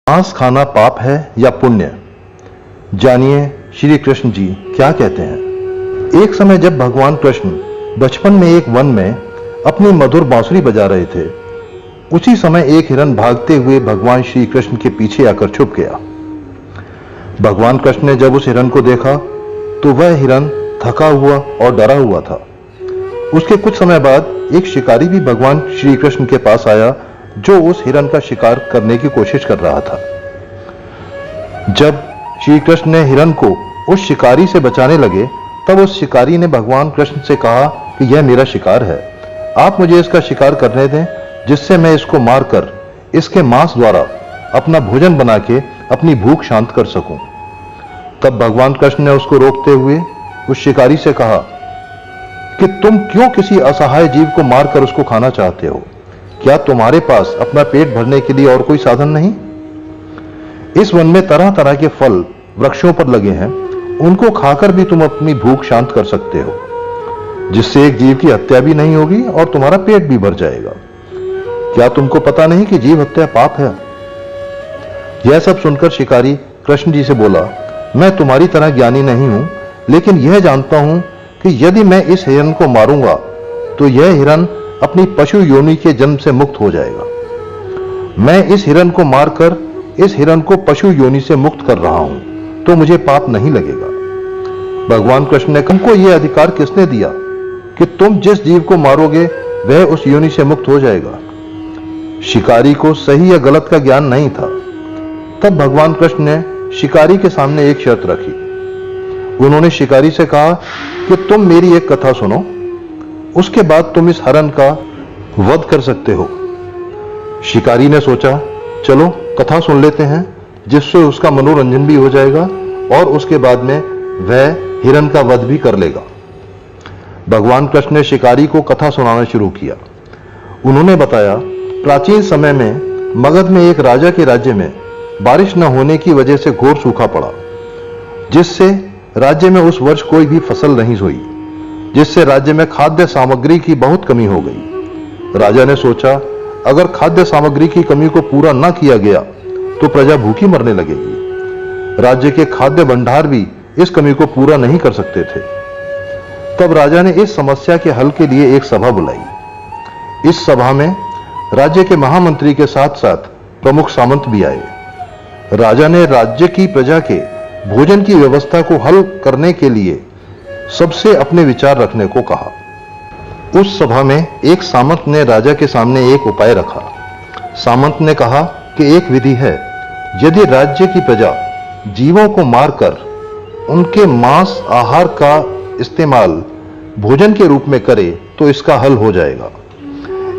मांस खाना पाप है या पुण्य? जानिए श्री कृष्ण जी क्या कहते हैं। एक समय जब भगवान कृष्ण बचपन में एक वन में अपनी मधुर बांसुरी बजा रहे थे, उसी समय एक हिरन भागते हुए भगवान श्री कृष्ण के पीछे आकर छुप गया। भगवान कृष्ण ने जब उस हिरन को देखा तो वह हिरन थका हुआ और डरा हुआ था। उसके कुछ समय बाद एक शिकारी भी भगवान श्री कृष्ण के पास आया जो उस हिरन का शिकार करने की कोशिश कर रहा था। जब श्री कृष्ण ने हिरन को उस शिकारी से बचाने लगे तब उस शिकारी ने भगवान कृष्ण से कहा कि यह मेरा शिकार है, आप मुझे इसका शिकार करने दें जिससे मैं इसको मारकर इसके मांस द्वारा अपना भोजन बना के अपनी भूख शांत कर सकूं। तब भगवान कृष्ण ने उसको रोकते हुए उस शिकारी से कहा कि तुम क्यों किसी असहाय जीव को मारकर उसको खाना चाहते हो? क्या तुम्हारे पास अपना पेट भरने के लिए और कोई साधन नहीं? इस वन में तरह तरह के फल वृक्षों पर लगे हैं, उनको खाकर भी तुम अपनी भूख शांत कर सकते हो, जिससे एक जीव की हत्या भी नहीं होगी और तुम्हारा पेट भी भर जाएगा। क्या तुमको पता नहीं कि जीव हत्या पाप है? यह सब सुनकर शिकारी कृष्ण जी से बोला, मैं तुम्हारी तरह ज्ञानी नहीं हूं, लेकिन यह जानता हूं कि यदि मैं इस हिरन को मारूंगा तो यह हिरन अपनी पशु योनि के जन्म से मुक्त हो जाएगा। मैं इस हिरन को मारकर इस हिरन को पशु योनि से मुक्त कर रहा हूं, तो मुझे पाप नहीं लगेगा। भगवान कृष्ण ने तुमको यह अधिकार किसने दिया कि तुम जिस जीव को मारोगे वह उस योनि से मुक्त हो जाएगा? शिकारी को सही या गलत का ज्ञान नहीं था। तब भगवान कृष्ण ने शिकारी के सामने एक शर्त रखी। उन्होंने शिकारी से कहा कि तुम मेरी एक कथा सुनो, उसके बाद तुम इस हिरन का वध कर सकते हो। शिकारी ने सोचा, चलो कथा सुन लेते हैं, जिससे उसका मनोरंजन भी हो जाएगा और उसके बाद में वह हिरन का वध भी कर लेगा। भगवान कृष्ण ने शिकारी को कथा सुनाना शुरू किया। उन्होंने बताया, प्राचीन समय में मगध में एक राजा के राज्य में बारिश न होने की वजह से घोर सूखा पड़ा, जिससे राज्य में उस वर्ष कोई भी फसल नहीं हुई, जिससे राज्य में खाद्य सामग्री की बहुत कमी हो गई। राजा ने सोचा, अगर खाद्य सामग्री की कमी को पूरा न किया गया तो प्रजा भूखी मरने लगेगी। राज्य के खाद्य भंडार भी इस कमी को पूरा नहीं कर सकते थे। तब राजा ने इस समस्या के हल के लिए एक सभा बुलाई। इस सभा में राज्य के महामंत्री के साथ साथ प्रमुख सामंत भी आए। राजा ने राज्य की प्रजा के भोजन की व्यवस्था को हल करने के लिए सबसे अपने विचार रखने को कहा। उस सभा में एक सामंत ने राजा के सामने एक उपाय रखा। सामंत ने कहा कि एक विधि है, यदि राज्य की प्रजा जीवों को मारकर उनके मांस आहार का इस्तेमाल भोजन के रूप में करे तो इसका हल हो जाएगा।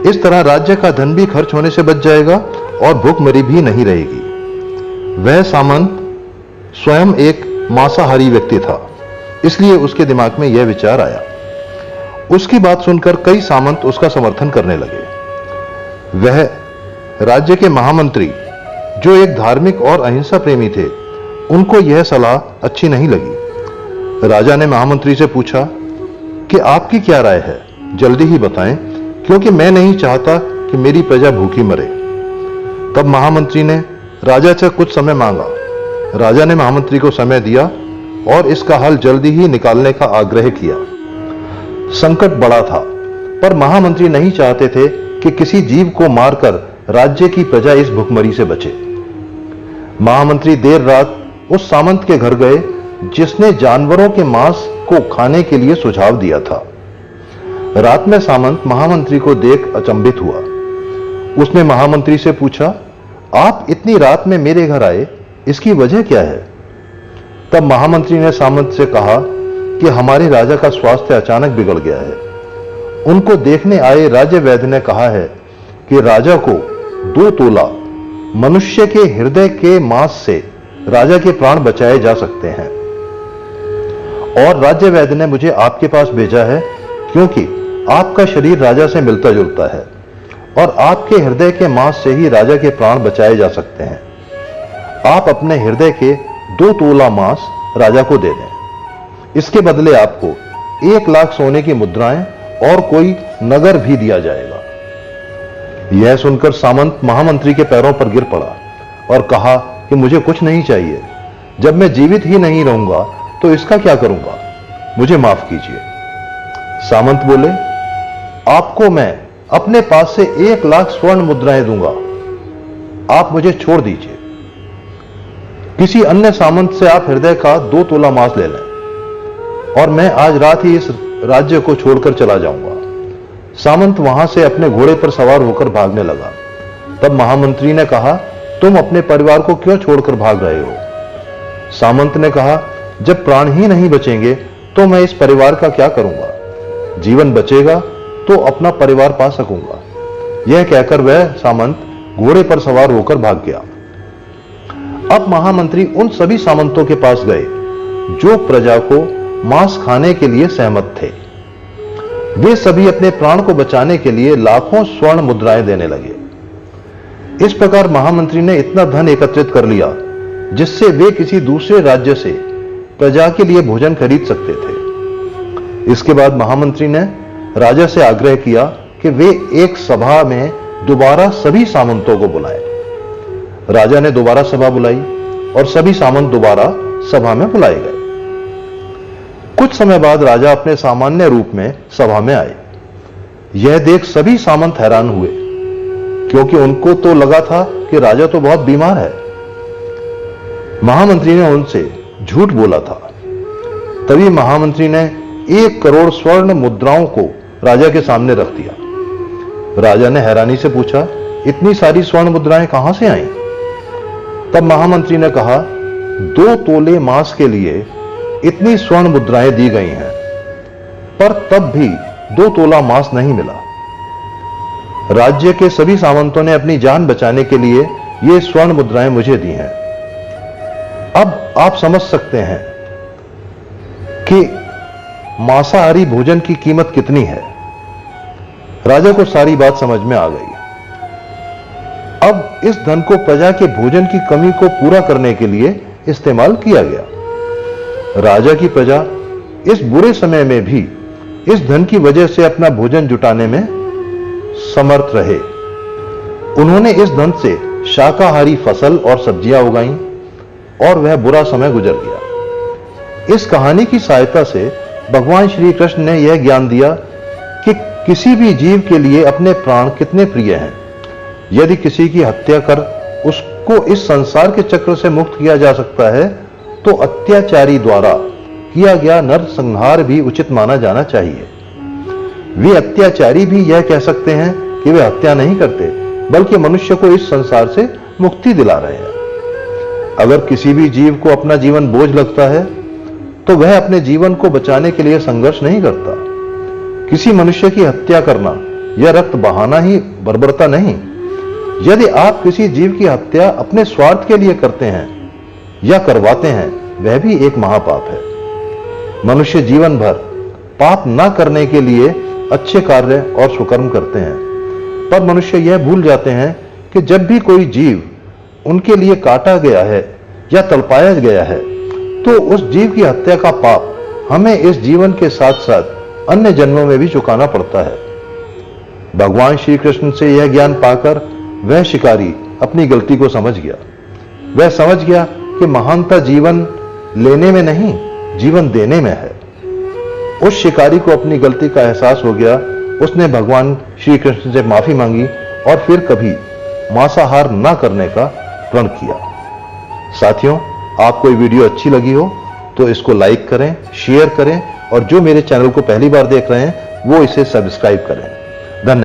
इस तरह राज्य का धन भी खर्च होने से बच जाएगा और भूखमरी भी नहीं रहेगी। वह सामंत स्वयं एक मांसाहारी व्यक्ति था, इसलिए उसके दिमाग में यह विचार आया। उसकी बात सुनकर कई सामंत उसका समर्थन करने लगे। वह राज्य के महामंत्री, जो एक धार्मिक और अहिंसा प्रेमी थे, उनको यह सलाह अच्छी नहीं लगी। राजा ने महामंत्री से पूछा कि आपकी क्या राय है, जल्दी ही बताएं, क्योंकि मैं नहीं चाहता कि मेरी प्रजा भूखी मरे। तब महामंत्री ने राजा से कुछ समय मांगा। राजा ने महामंत्री को समय दिया और इसका हल जल्दी ही निकालने का आग्रह किया। संकट बड़ा था, पर महामंत्री नहीं चाहते थे कि किसी जीव को मारकर राज्य की प्रजा इस भूखमरी से बचे। महामंत्री देर रात उस सामंत के घर गए जिसने जानवरों के मांस को खाने के लिए सुझाव दिया था। रात में सामंत महामंत्री को देख अचंभित हुआ। उसने महामंत्री से पूछा, आप इतनी रात में मेरे घर आए, इसकी वजह क्या है? तब महामंत्री ने सामंत से कहा कि हमारे राजा का स्वास्थ्य अचानक बिगड़ गया है। उनको देखने आए राज्य वैद्य ने कहा है कि राजा को 2 तोला मनुष्य के हृदय के मांस से राजा के प्राण बचाए जा सकते हैं। और राज्य वैद्य ने मुझे आपके पास भेजा है क्योंकि आपका शरीर राजा से मिलता जुलता है और आपके हृदय के मांस से ही राजा के प्राण बचाए जा सकते हैं। आप अपने हृदय के 2 तोला मांस राजा को दे दें। इसके बदले आपको 1 लाख सोने की मुद्राएं और कोई नगर भी दिया जाएगा। यह सुनकर सामंत महामंत्री के पैरों पर गिर पड़ा और कहा कि मुझे कुछ नहीं चाहिए, जब मैं जीवित ही नहीं रहूंगा तो इसका क्या करूंगा, मुझे माफ कीजिए। सामंत बोले, आपको मैं अपने पास से 1,00,000 स्वर्ण मुद्राएं दूंगा, आप मुझे छोड़ दीजिए। किसी अन्य सामंत से आप हृदय का 2 तोला मांस ले लें और मैं आज रात ही इस राज्य को छोड़कर चला जाऊंगा। सामंत वहां से अपने घोड़े पर सवार होकर भागने लगा। तब महामंत्री ने कहा, तुम अपने परिवार को क्यों छोड़कर भाग रहे हो? सामंत ने कहा, जब प्राण ही नहीं बचेंगे तो मैं इस परिवार का क्या करूंगा? जीवन बचेगा तो अपना परिवार पा सकूंगा। यह कहकर वह सामंत घोड़े पर सवार होकर भाग गया। अब महामंत्री उन सभी सामंतों के पास गए जो प्रजा को मांस खाने के लिए सहमत थे। वे सभी अपने प्राण को बचाने के लिए लाखों स्वर्ण मुद्राएं देने लगे। इस प्रकार महामंत्री ने इतना धन एकत्रित कर लिया जिससे वे किसी दूसरे राज्य से प्रजा के लिए भोजन खरीद सकते थे। इसके बाद महामंत्री ने राजा से आग्रह किया कि वे एक सभा में दोबारा सभी सामंतों को बुलाएं। राजा ने दोबारा सभा बुलाई और सभी सामंत दोबारा सभा में बुलाए गए। कुछ समय बाद राजा अपने सामान्य रूप में सभा में आए। यह देख सभी सामंत हैरान हुए, क्योंकि उनको तो लगा था कि राजा तो बहुत बीमार है। महामंत्री ने उनसे झूठ बोला था। तभी महामंत्री ने 1 करोड़ स्वर्ण मुद्राओं को राजा के सामने रख दिया। राजा ने हैरानी से पूछा, इतनी सारी स्वर्ण मुद्राएं कहां से आईं? तब महामंत्री ने कहा, 2 तोले मांस के लिए इतनी स्वर्ण मुद्राएं दी गई हैं, पर तब भी 2 तोला मांस नहीं मिला। राज्य के सभी सामंतों ने अपनी जान बचाने के लिए ये स्वर्ण मुद्राएं मुझे दी हैं। अब आप समझ सकते हैं कि मांसाहारी भोजन की कीमत कितनी है। राजा को सारी बात समझ में आ गई। अब इस धन को प्रजा के भोजन की कमी को पूरा करने के लिए इस्तेमाल किया गया। राजा की प्रजा इस बुरे समय में भी इस धन की वजह से अपना भोजन जुटाने में समर्थ रहे। उन्होंने इस धन से शाकाहारी फसल और सब्जियां उगाई और वह बुरा समय गुजर गया। इस कहानी की सहायता से भगवान श्री कृष्ण ने यह ज्ञान दिया कि किसी भी जीव के लिए अपने प्राण कितने प्रिय हैं। यदि किसी की हत्या कर उसको इस संसार के चक्र से मुक्त किया जा सकता है, तो अत्याचारी द्वारा किया गया नरसंहार भी उचित माना जाना चाहिए। वे अत्याचारी भी यह कह सकते हैं कि वे हत्या नहीं करते, बल्कि मनुष्य को इस संसार से मुक्ति दिला रहे हैं। अगर किसी भी जीव को अपना जीवन बोझ लगता है, तो वह अपने जीवन को बचाने के लिए संघर्ष नहीं करता। किसी मनुष्य की हत्या करना या रक्त बहाना ही बर्बरता नहीं। यदि आप किसी जीव की हत्या अपने स्वार्थ के लिए करते हैं या करवाते हैं, वह भी एक महापाप है। मनुष्य जीवन भर पाप न करने के लिए अच्छे कार्य और सुकर्म करते हैं, पर मनुष्य यह भूल जाते हैं कि जब भी कोई जीव उनके लिए काटा गया है या तड़पाया गया है, तो उस जीव की हत्या का पाप हमें इस जीवन के साथ साथ अन्य जन्मों में भी चुकाना पड़ता है। भगवान श्री कृष्ण से यह ज्ञान पाकर वह शिकारी अपनी गलती को समझ गया। वह समझ गया कि महानता जीवन लेने में नहीं, जीवन देने में है। उस शिकारी को अपनी गलती का एहसास हो गया। उसने भगवान श्री कृष्ण से माफी मांगी और फिर कभी मांसाहार न करने का प्रण किया। साथियों, आपको ये वीडियो अच्छी लगी हो तो इसको लाइक करें, शेयर करें और जो मेरे चैनल को पहली बार देख रहे हैं वो इसे सब्सक्राइब करें।